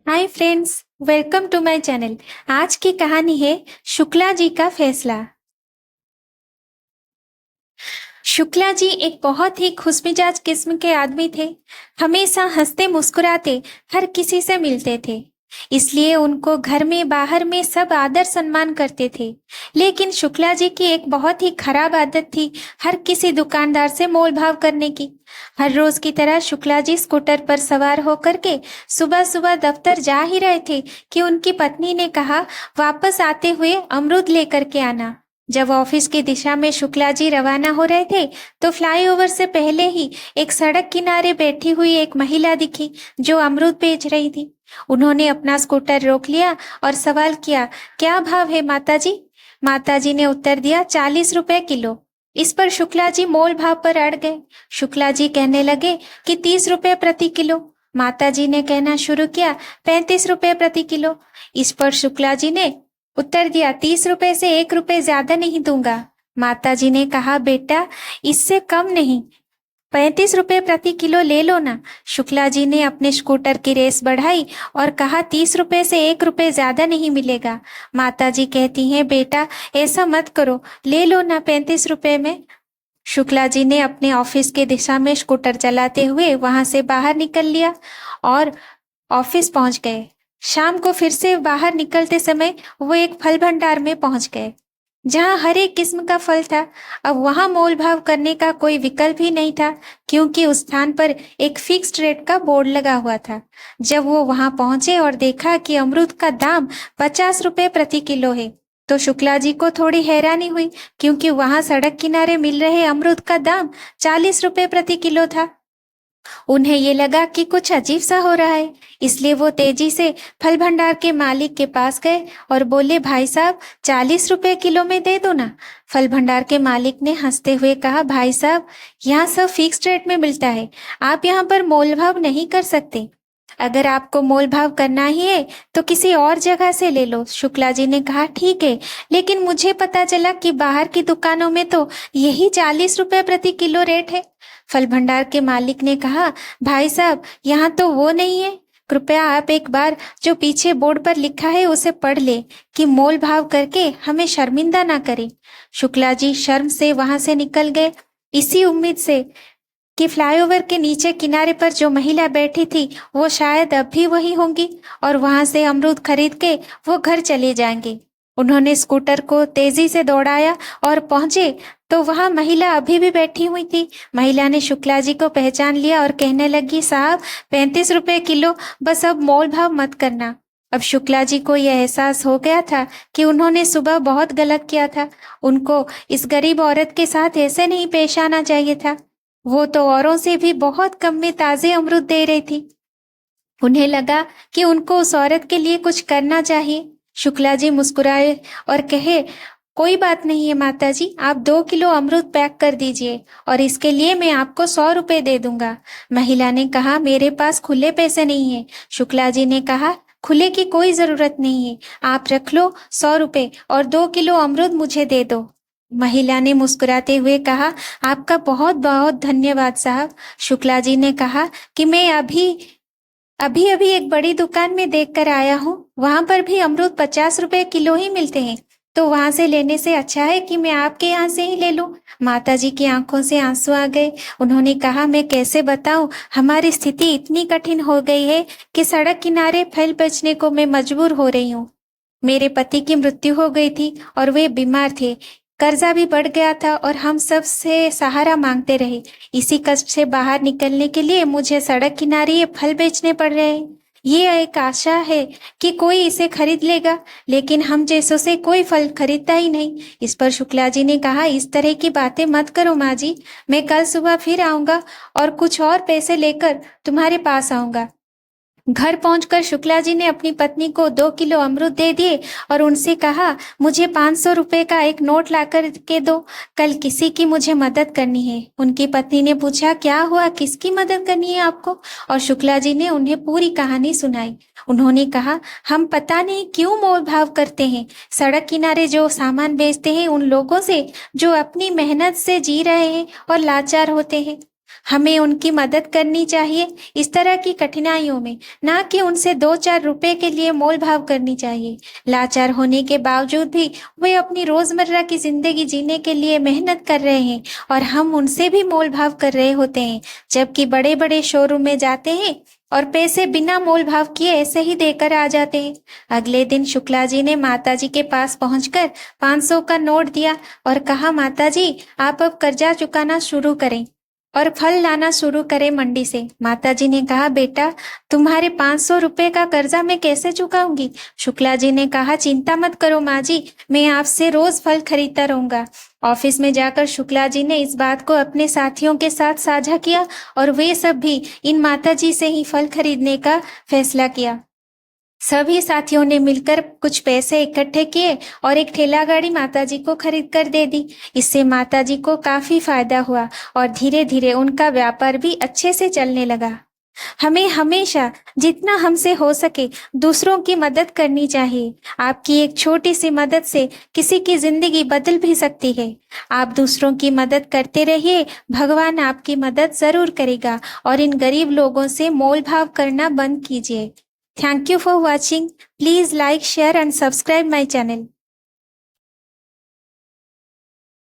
Hi friends, welcome to my channel. आज की कहानी है शुक्ला जी का फैसला। शुक्ला जी एक बहुत ही खुशमिजाज किस्म के आदमी थे। हमेशा हंसते मुस्कुराते हर किसी से मिलते थे, इसलिए उनको घर में बाहर में सब आदर सम्मान करते थे। लेकिन शुक्ला जी की एक बहुत ही खराब आदत थी, हर किसी दुकानदार से मोल भाव करने की। हर रोज की तरह शुक्ला जी स्कूटर पर सवार होकर के सुबह सुबह दफ्तर जा ही रहे थे कि उनकी पत्नी ने कहा, वापस आते हुए अमरूद लेकर के आना। जब ऑफिस की दिशा में शुक्ला जी रवाना हो रहे थे तो फ्लाईओवर से पहले ही एक सड़क किनारे बैठी हुई एक महिला दिखी जो अमरूद बेच रही थी। उन्होंने अपना स्कूटर रोक लिया और सवाल किया, क्या भाव है माताजी? माताजी ने उत्तर दिया, 40 रुपए किलो। इस पर शुक्ला जी मोल भाव पर अड़ गए। शुक्ला जी कहने लगे कि 30 रुपए प्रति किलो। माताजी ने कहना शुरू किया, 35 रुपए प्रति किलो। इस पर शुक्ला जी ने उत्तर दिया, 30 रुपए से 1 रुपए ज्यादा नहीं दूंगा। माताजी ने कहा, बेटा इससे कम नहीं, 35 रुपए प्रति किलो ले लो ना। शुक्ला जी ने अपने स्कूटर की रेस बढ़ाई और कहा, 30 रुपए से 1 रुपए ज्यादा नहीं मिलेगा। माताजी कहती हैं, बेटा ऐसा मत करो, ले लो ना 35 रुपए में। शुक्ला जी ने अपने ऑफिस के दिशा में स्कूटर चलाते हुए वहां से बाहर निकल लिया और ऑफिस पहुंच गए। शाम को फिर से बाहर निकलते समय वो एक फल भंडार में पहुंच गए जहां हर एक किस्म का फल था। अब वहां मोल भाव करने का कोई विकल्प ही नहीं था, क्योंकि उस स्थान पर एक फिक्स्ड रेट का बोर्ड लगा हुआ था। जब वो वहां पहुंचे और देखा कि अमरूद का दाम 50 रुपए प्रति किलो है, तो शुक्ला जी को थोड़ी हैरानी हुई, क्योंकि वहां सड़क किनारे मिल रहे अमरूद का दाम 40 रुपए प्रति किलो था। उन्हें ये लगा कि कुछ अजीब सा हो रहा है, इसलिए वो तेजी से फल भंडार के मालिक के पास गए और बोले, भाई साहब 40 रुपए किलो में दे दो ना। फल भंडार के मालिक ने हंसते हुए कहा, भाई साहब यहाँ सब फिक्स्ड रेट में मिलता है, आप यहाँ पर मोल भाव नहीं कर सकते। अगर आपको मोल भाव करना ही है तो किसी और जगह से ले लो। शुक्ला जी ने कहा, ठीक है, लेकिन मुझे पता चला कि बाहर की दुकानों में तो यही 40 रुपए प्रति किलो रेट है। फल भंडार के मालिक ने कहा, भाई साहब यहाँ तो वो नहीं है, कृपया आप एक बार जो पीछे बोर्ड पर लिखा है उसे पढ़ ले कि मोल भाव करके हमें शर्मिंदा ना करें। शुक्ला जी शर्म से वहां से निकल गए, इसी उम्मीद से कि फ्लाईओवर के नीचे किनारे पर जो महिला बैठी थी वो शायद अब भी वही होंगी और वहां से अमरूद खरीद के वो घर चले जाएंगे। उन्होंने स्कूटर को तेजी से दौड़ाया और पहुंचे तो वहां महिला अभी भी बैठी हुई थी। महिला ने शुक्ला जी को पहचान लिया और कहने लगी, साहब 35 रुपए किलो, बस अब मोल भाव मत करना। अब शुक्ला जी को यह एहसास हो गया था कि उन्होंने सुबह बहुत गलत किया था। उनको इस गरीब औरत के साथ ऐसे नहीं पेश आना चाहिए था। वो तो औरों से भी बहुत कम में ताजे अमरूद दे रही थी। उन्हें लगा कि उनको उस औरत के लिए कुछ करना चाहिए। शुक्ला जी मुस्कुराए और कहे, कोई बात नहीं है माताजी, आप 2 किलो अमरूद पैक कर दीजिए और इसके लिए मैं आपको 100 रुपए दे दूंगा। महिला ने कहा, मेरे पास खुले पैसे नहीं है। शुक्ला जी ने कहा, खुले की कोई जरूरत नहीं है, आप रख लो 100 रुपए और 2 किलो अमरूद मुझे दे दो। महिला ने मुस्कुराते हुए कहा, आपका बहुत बहुत धन्यवाद साहब। शुक्ला जी ने कहा कि मैं अभी अभी अभी एक बड़ी दुकान में देखकर आया हूँ, वहां पर भी अमरूद 50 रुपए किलो ही मिलते हैं, तो वहां से लेने से अच्छा है कि मैं आपके यहाँ से ही ले लूं। माताजी की आंखों से आंसू आ गए। उन्होंने कहा, मैं कैसे बताऊं, हमारी स्थिति इतनी कठिन हो गई है कि सड़क किनारे फल बेचने को मैं मजबूर हो रही हूँ। मेरे पति की मृत्यु हो गई थी और वे बीमार थे, कर्जा भी बढ़ गया था और हम सब से सहारा मांगते रहे। इसी कष्ट से बाहर निकलने के लिए मुझे सड़क किनारे ये फल बेचने पड़ रहे हैं। ये एक आशा है कि कोई इसे खरीद लेगा, लेकिन हम जैसों से कोई फल खरीदता ही नहीं। इस पर शुक्ला जी ने कहा, इस तरह की बातें मत करो माँ जी, मैं कल सुबह फिर आऊंगा और कुछ और पैसे लेकर तुम्हारे पास आऊंगा। घर पहुंचकर शुक्ला जी ने अपनी पत्नी को 2 किलो अमरूद दे दिए और उनसे कहा, मुझे 500 रुपए का एक नोट ला कर के दो, कल किसी की मुझे मदद करनी है। उनकी पत्नी ने पूछा, क्या हुआ, किसकी मदद करनी है आपको? और शुक्ला जी ने उन्हें पूरी कहानी सुनाई। उन्होंने कहा, हम पता नहीं क्यों मोल भाव करते हैं सड़क किनारे जो सामान बेचते हैं उन लोगों से जो अपनी मेहनत से जी रहे हैं और लाचार होते हैं। हमें उनकी मदद करनी चाहिए इस तरह की कठिनाइयों में, ना कि उनसे 2-4 रुपए के लिए मोल भाव करनी चाहिए। लाचार होने के बावजूद भी वे अपनी रोजमर्रा की जिंदगी जीने के लिए मेहनत कर रहे हैं और हम उनसे भी मोल भाव कर रहे होते हैं, जबकि बड़े बड़े शोरूम में जाते हैं और पैसे बिना मोल भाव किए ऐसे ही देकर आ जाते हैं। अगले दिन शुक्ला जी ने माता जी के पास पहुंचकर 500 का नोट दिया और कहा, माता जी आप अब कर्जा चुकाना शुरू करें और फल लाना शुरू करें मंडी से। माता जी ने कहा, बेटा तुम्हारे 500 रुपए का कर्जा मैं कैसे चुकाऊंगी? शुक्ला जी ने कहा, चिंता मत करो माँ जी, मैं आपसे रोज फल खरीदता रहूंगा। ऑफिस में जाकर शुक्ला जी ने इस बात को अपने साथियों के साथ साझा किया और वे सब भी इन माता जी से ही फल खरीदने का फैसला किया। सभी साथियों ने मिलकर कुछ पैसे इकट्ठे किए और एक ठेला गाड़ी माताजी को खरीद कर दे दी। इससे माताजी को काफी फायदा हुआ और धीरे धीरे उनका व्यापार भी अच्छे से चलने लगा। हमें हमेशा जितना हमसे हो सके दूसरों की मदद करनी चाहिए। आपकी एक छोटी सी मदद से किसी की जिंदगी बदल भी सकती है। आप दूसरों की मदद करते रहिए, भगवान आपकी मदद जरूर करेगा और इन गरीब लोगों से मोल भाव करना बंद कीजिए। Thank you for watching. Please like, share and subscribe my channel.